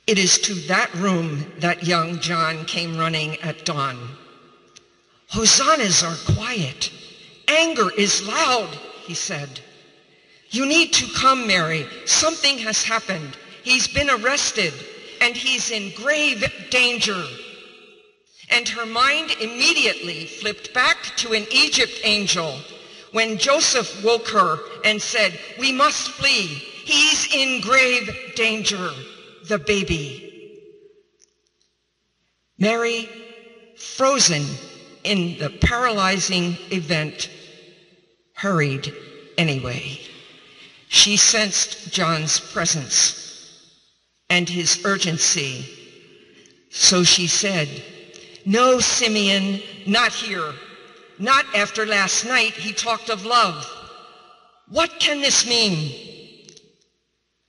It is to that room that young John came running at dawn. Hosannas are quiet. Anger is loud, he said. You need to come, Mary. Something has happened. He's been arrested, and he's in grave danger. And her mind immediately flipped back to an Egypt angel when Joseph woke her and said, we must flee. He's in grave danger, the baby. Mary, frozen in the paralyzing event, hurried anyway. She sensed John's presence and his urgency. So she said, no, Simeon, not here. Not after last night he talked of love. What can this mean?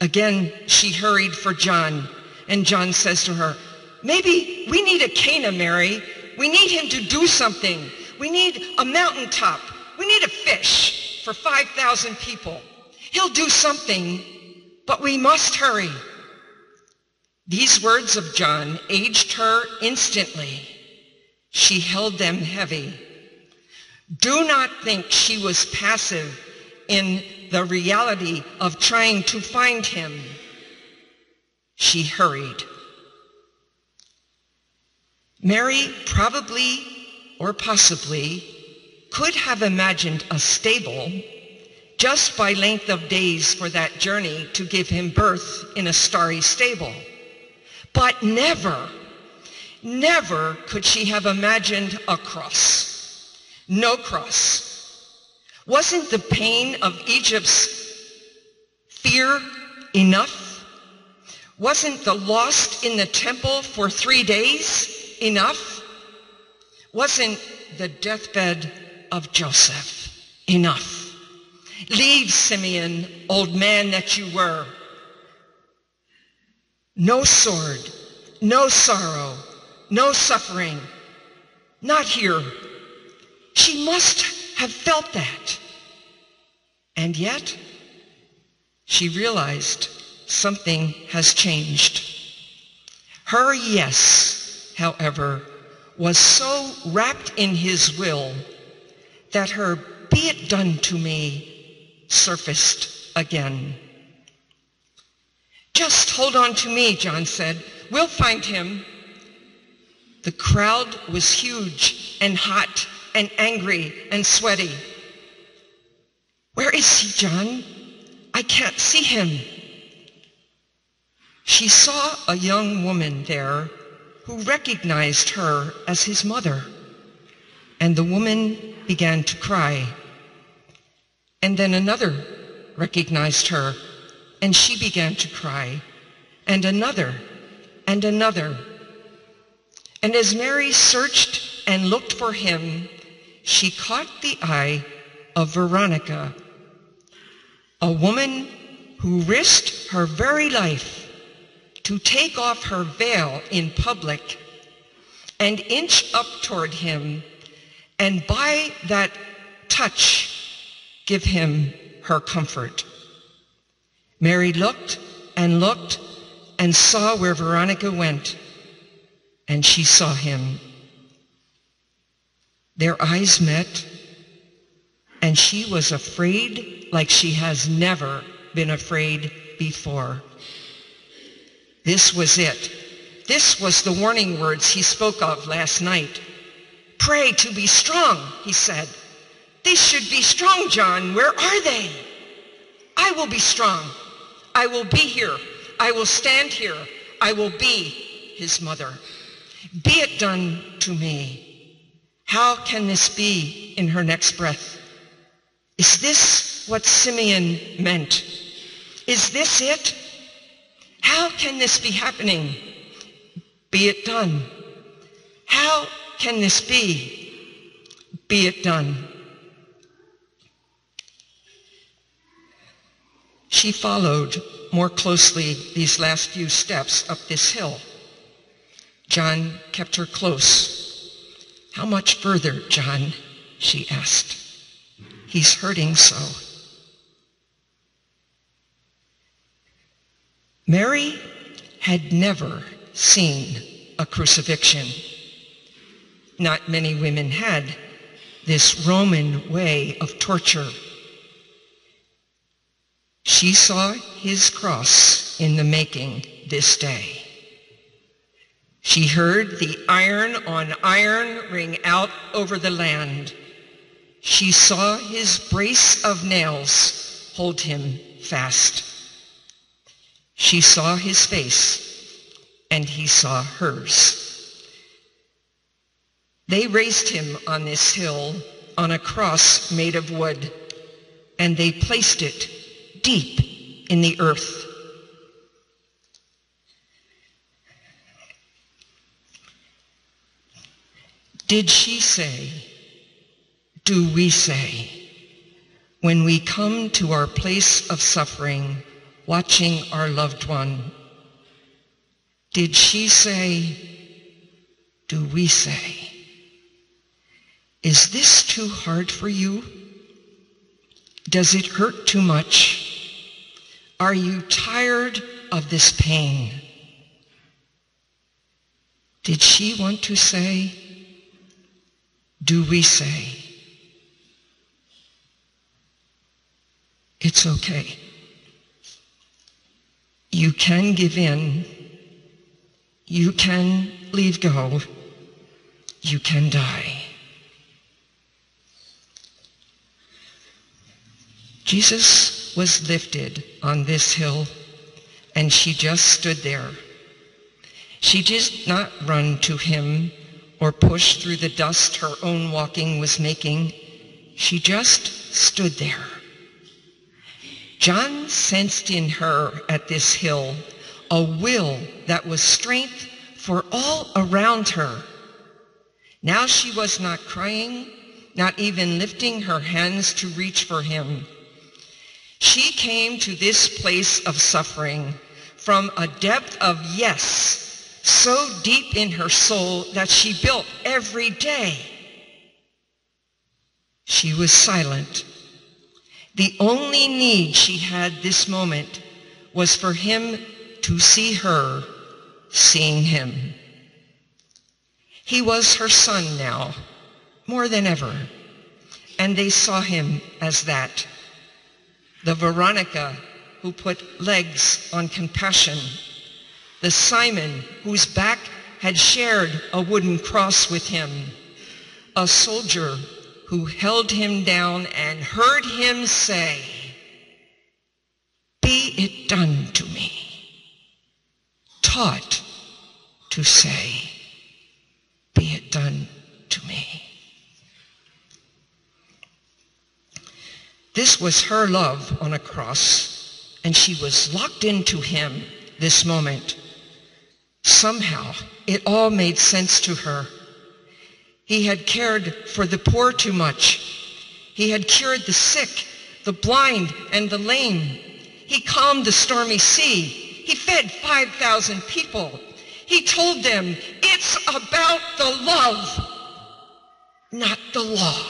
Again, she hurried for John, and John says to her, maybe we need a Cana, Mary. We need him to do something. We need a mountaintop. We need a fish for 5,000 people. He'll do something, but we must hurry. These words of John aged her instantly. She held them heavy. Do not think she was passive in the reality of trying to find him. She hurried. Mary probably or possibly could have imagined a stable just by length of days for that journey to give him birth in a starry stable. But never could she have imagined a cross. No cross. Wasn't the pain of Egypt's fear enough? Wasn't the lost in the temple for 3 days enough? Wasn't the deathbed of Joseph enough? Leave, Simeon, old man that you were. No sword, no sorrow, no suffering. Not here. She must have felt that. And yet, she realized something has changed. Her yes, however, was so wrapped in his will that her "be it done to me" surfaced again. Just hold on to me, John said. We'll find him. The crowd was huge and hot and angry and sweaty. Where is he, John? I can't see him. She saw a young woman there who recognized her as his mother, and the woman began to cry. And then another recognized her, and she began to cry, and another, and another. And as Mary searched and looked for him, she caught the eye of Veronica, a woman who risked her very life to take off her veil in public and inch up toward him, and by that touch, give him her comfort. Mary looked and saw where Veronica went, and she saw him. Their eyes met, and she was afraid like she has never been afraid before. This was it. This was the warning words he spoke of last night. Pray to be strong, he said. They should be strong, John. Where are they? I will be strong. I will be here. I will stand here. I will be his mother. Be it done to me. How can this be in her next breath? Is this what Simeon meant? Is this it? How can this be happening? Be it done. How can this be? Be it done. She followed more closely these last few steps up this hill. John kept her close. How much further, John? She asked. He's hurting so. Mary had never seen a crucifixion. Not many women had this Roman way of torture. She saw his cross in the making this day. She heard the iron on iron ring out over the land. She saw his brace of nails hold him fast. She saw his face, and he saw hers. They raised him on this hill on a cross made of wood, and they placed it deep in the earth. Did she say, do we say, when we come to our place of suffering, watching our loved one, did she say, do we say, is this too hard for you? Does it hurt too much? Are you tired of this pain? Did she want to say, do we say, it's okay. You can give in. You can leave go. You can die. Jesus was lifted on this hill, and she just stood there. She did not run to him or push through the dust her own walking was making. She just stood there. John sensed in her at this hill a will that was strength for all around her. Now she was not crying, not even lifting her hands to reach for him. She came to this place of suffering from a depth of yes, so deep in her soul that she built every day. She was silent. The only need she had this moment was for him to see her seeing him. He was her son now, more than ever, and they saw him as that. The Veronica who put legs on compassion, the Simon whose back had shared a wooden cross with him, a soldier who held him down and heard him say, be it done to me, taught to say, be it done to me. This was her love on a cross, and she was locked into him this moment. Somehow, it all made sense to her. He had cared for the poor too much. He had cured the sick, the blind, and the lame. He calmed the stormy sea. He fed 5,000 people. He told them, it's about the love, not the law.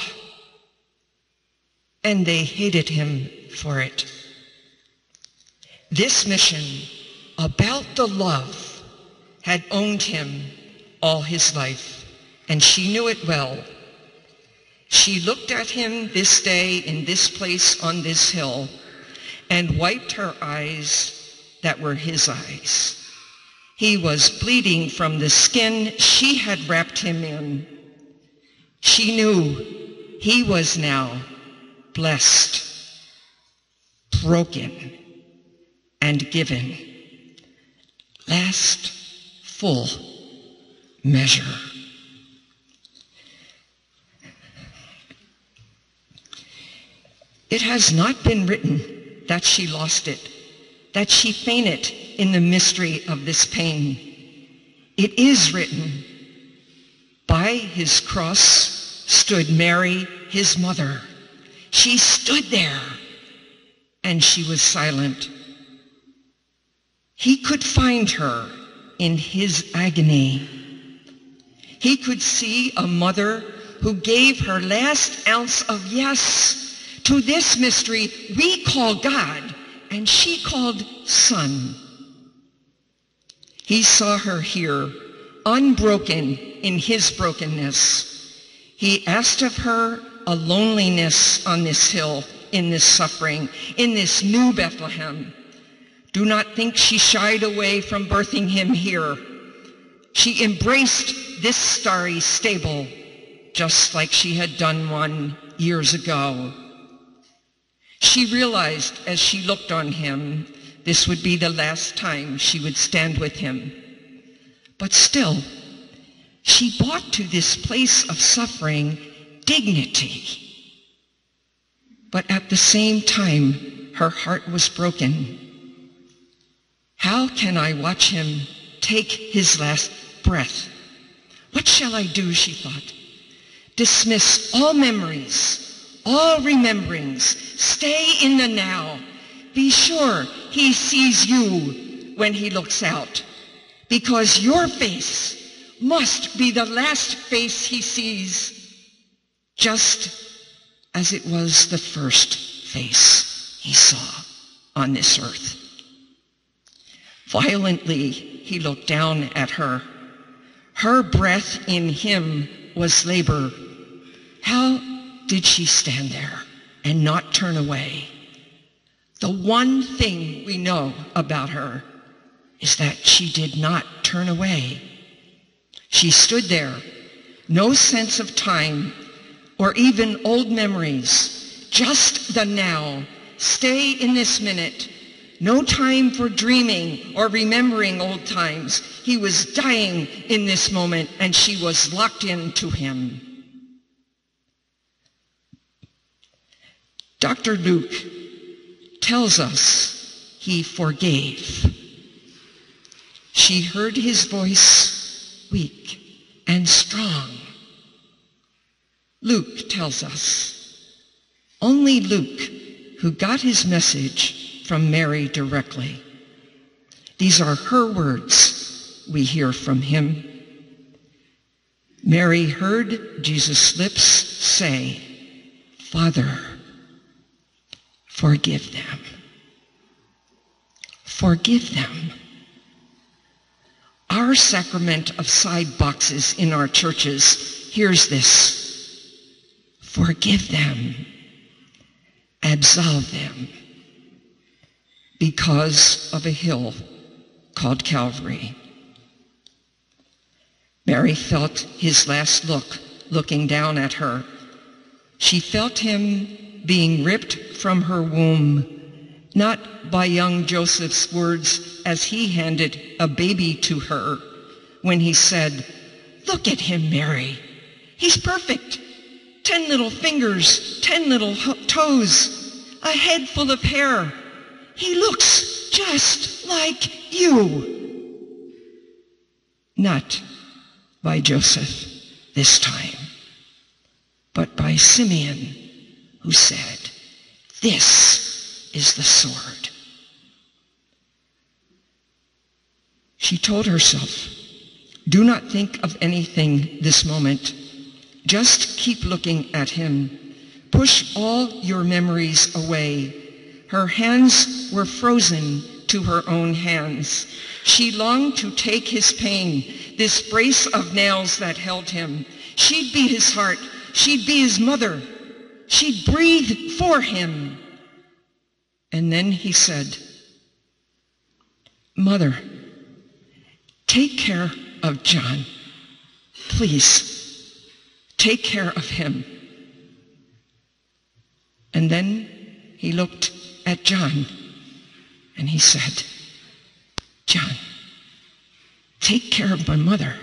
And they hated him for it. This mission about the love had owned him all his life, and she knew it well. She looked at him this day in this place on this hill and wiped her eyes that were his eyes. He was bleeding from the skin she had wrapped him in. She knew he was now blessed, broken, and given. Last full measure. It has not been written that she lost it, that she fainted in the mystery of this pain. It is written, by his cross stood Mary, his mother. She stood there, and she was silent. He could find her in his agony. He could see a mother who gave her last ounce of yes to this mystery we call God, and she called Son. He saw her here, unbroken in his brokenness. He asked of her a loneliness on this hill, in this suffering, in this new Bethlehem. Do not think she shied away from birthing him here. She embraced this starry stable, just like she had done one years ago. She realized as she looked on him, this would be the last time she would stand with him. But still, she brought to this place of suffering dignity. But at the same time, her heart was broken. How can I watch him take his last breath? What shall I do, she thought. Dismiss all memories, all rememberings. Stay in the now. Be sure he sees you when he looks out, because your face must be the last face he sees, just as it was the first face he saw on this earth. Violently, he looked down at her. Her breath in him was labor. How did she stand there and not turn away? The one thing we know about her is that she did not turn away. She stood there, no sense of time or even old memories, just the now. Stay in this minute. No time for dreaming or remembering old times. He was dying in this moment, and she was locked into him. Dr. Luke tells us he forgave. She heard his voice, weak and strong. Luke tells us, only Luke, who got his message from Mary directly. These are her words we hear from him. Mary heard Jesus' lips say, Father, forgive them. Forgive them. Our sacrament of side boxes in our churches hears this. Forgive them. Absolve them. Because of a hill called Calvary. Mary felt his last look, looking down at her. She felt him being ripped from her womb, not by young Joseph's words as he handed a baby to her when he said, look at him, Mary. He's perfect. 10 little fingers, 10 little toes, a head full of hair. He looks just like you. Not by Joseph this time, but by Simeon, who said, this is the sword. She told herself, do not think of anything this moment. Just keep looking at him. Push all your memories away. Her hands were frozen to her own hands. She longed to take his pain, this brace of nails that held him. She'd be his heart. She'd be his mother. She'd breathe for him. And then he said, Mother, take care of John. Please, take care of him. And then he looked at John and he said, John, take care of my mother.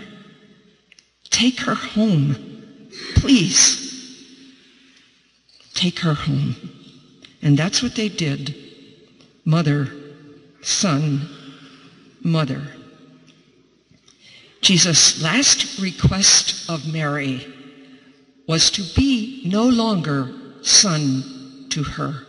Take her home. Please. Take her home. And that's what they did. Mother, son, mother. Jesus' last request of Mary was to be no longer son to her,